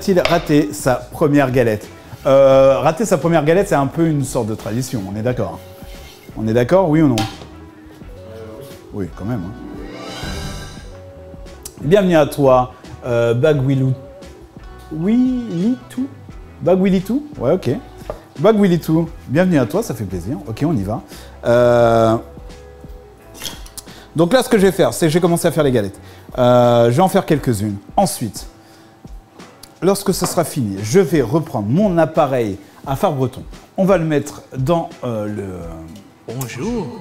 A-t-il raté sa première galette? Rater sa première galette, c'est un peu une sorte de tradition, on est d'accord? On est d'accord, oui ou non? Oui, quand même. Hein. Bienvenue à toi, Bagwilou. Willy-Tou? Bagwilly-Tou? Ouais, ok. Bagwilly-Tou, bienvenue à toi, ça fait plaisir. Ok, on y va. Donc là, ce que je vais faire, c'est que je vais commencer à faire les galettes. Je vais en faire quelques-unes. Ensuite, lorsque ce sera fini, je vais reprendre mon appareil à phare breton. On va le mettre dans le... Bonjour.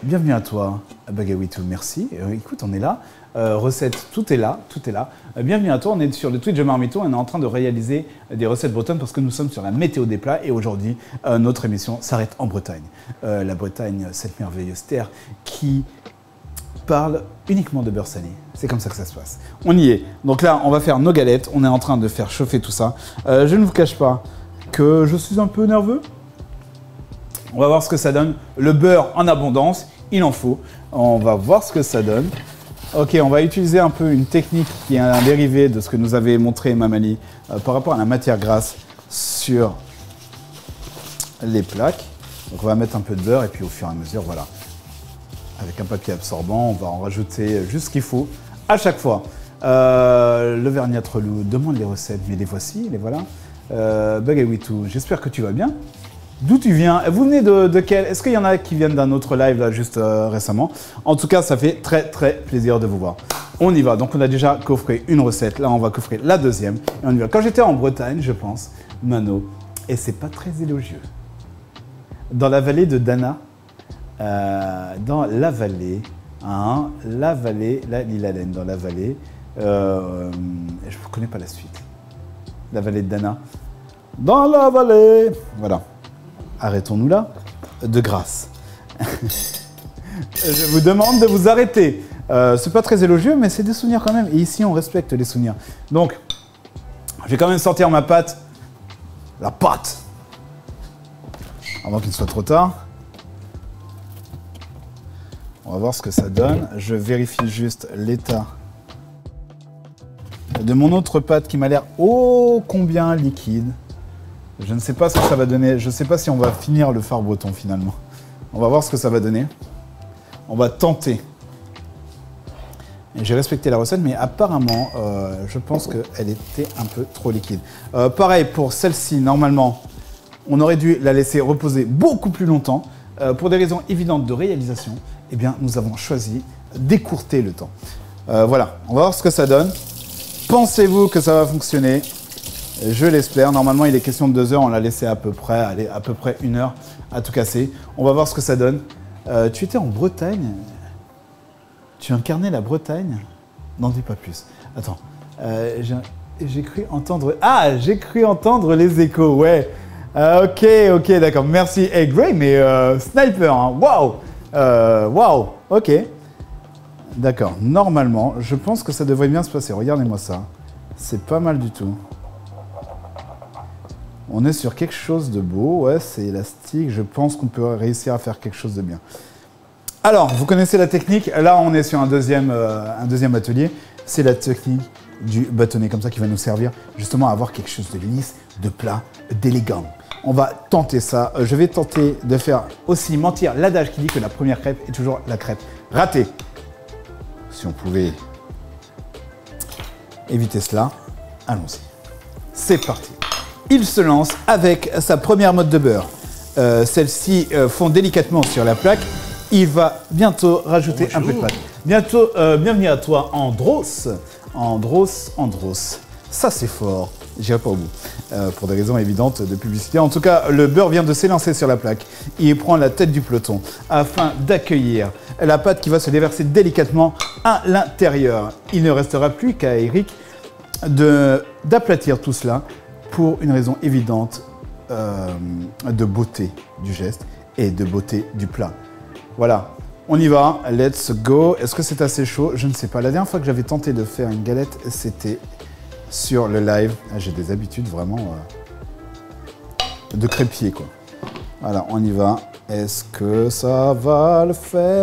Bienvenue à toi, Bagwilly-Tou, merci. Écoute, on est là. Recettes, tout est là, tout est là. Bienvenue à toi, on est sur le Twitch de Marmiton, on est en train de réaliser des recettes bretonnes parce que nous sommes sur la météo des plats et aujourd'hui, notre émission s'arrête en Bretagne. La Bretagne, cette merveilleuse terre qui parle uniquement de beurre salé. C'est comme ça que ça se passe. On y est. Donc là, on va faire nos galettes, on est en train de faire chauffer tout ça. Je ne vous cache pas que je suis un peu nerveux. On va voir ce que ça donne. Le beurre en abondance, il en faut. On va voir ce que ça donne. Ok, on va utiliser un peu une technique qui est un dérivé de ce que nous avait montré Mamali par rapport à la matière grasse sur les plaques. Donc on va mettre un peu de beurre et puis au fur et à mesure, voilà. Avec un papier absorbant, on va en rajouter juste ce qu'il faut à chaque fois. Le vernis relou demande les recettes, mais les voici, les voilà. Bagwilly-Tou, j'espère que tu vas bien. D'où tu viens? Vous venez de quel? Est-ce qu'il y en a qui viennent d'un autre live là juste récemment? En tout cas, ça fait très très plaisir de vous voir. On y va. Donc on a déjà coffré une recette. Là, on va coffrer la deuxième. Et on y va. Quand j'étais en Bretagne, je pense, Mano, et c'est pas très élogieux. Dans la vallée de Dana, dans la vallée, hein, la vallée, la Lilalen, dans la vallée, je ne connais pas la suite. La vallée de Dana. Dans la vallée. Voilà. Arrêtons-nous là, de grâce. Je vous demande de vous arrêter. C'est pas très élogieux, mais c'est des souvenirs quand même. Et ici, on respecte les souvenirs. Donc, je vais quand même sortir ma pâte. La pâte. Avant qu'il ne soit trop tard. On va voir ce que ça donne. Je vérifie juste l'état de mon autre pâte qui m'a l'air ô combien liquide. Je ne sais pas ce que ça va donner. Je ne sais pas si on va finir le phare breton finalement. On va voir ce que ça va donner. On va tenter. J'ai respecté la recette, mais apparemment, je pense qu'elle était un peu trop liquide. Pareil pour celle-ci, normalement, on aurait dû la laisser reposer beaucoup plus longtemps. Pour des raisons évidentes de réalisation, eh bien, nous avons choisi d'écourter le temps. Voilà, on va voir ce que ça donne. Pensez-vous que ça va fonctionner? Je l'espère. Normalement, il est question de 2 heures. On l'a laissé à peu près, allez, à peu près 1 heure à tout casser. On va voir ce que ça donne. Tu étais en Bretagne? Tu incarnais la Bretagne? N'en dis pas plus. Attends. J'ai cru entendre... Ah, j'ai cru entendre les échos, ouais. Ok, d'accord. Merci. Hey, Grey, mais sniper, hein. Waouh. Waouh. Ok. D'accord. Normalement, je pense que ça devrait bien se passer. Regardez-moi ça. C'est pas mal du tout. On est sur quelque chose de beau, ouais, c'est élastique. Je pense qu'on peut réussir à faire quelque chose de bien. Alors, vous connaissez la technique. Là, on est sur un deuxième atelier. C'est la technique du bâtonnet, comme ça, qui va nous servir justement à avoir quelque chose de lisse, de plat, d'élégant. On va tenter ça. Je vais tenter de faire aussi mentir l'adage qui dit que la première crêpe est toujours la crêpe ratée. Si on pouvait éviter cela, allons-y. C'est parti. Il se lance avec sa première motte de beurre. Celle-ci fond délicatement sur la plaque. Il va bientôt rajouter un peu de pâte. Bientôt, bienvenue à toi, Andros. Andros. Ça, c'est fort. J'irai pas au bout. Pour des raisons évidentes de publicité. En tout cas, le beurre vient de s'élancer sur la plaque. Il prend la tête du peloton afin d'accueillir la pâte qui va se déverser délicatement à l'intérieur. Il ne restera plus qu'à Eric d'aplatir tout cela pour une raison évidente de beauté du geste et de beauté du plat. Voilà, on y va, let's go. Est-ce que c'est assez chaud? Je ne sais pas. La dernière fois que j'avais tenté de faire une galette, c'était sur le live. J'ai des habitudes vraiment de crépier, quoi. Voilà, on y va. Est-ce que ça va le faire?